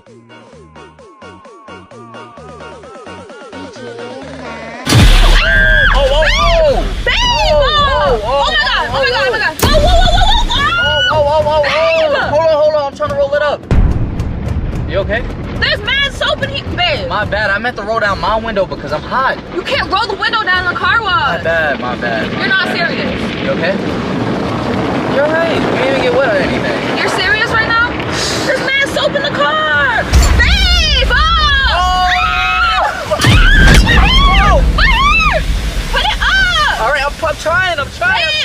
Hold on, I'm trying to roll it up. You okay? There's mad soap in here, babe. My bad, I meant to roll down my window because I'm hot. You can't roll the window down in the car wash. My bad. You're not serious. You okay? You're right, you didn't even get wet or anything. You're serious right now? There's mad soap in the car. Babe, Put it up. All right, I'm trying.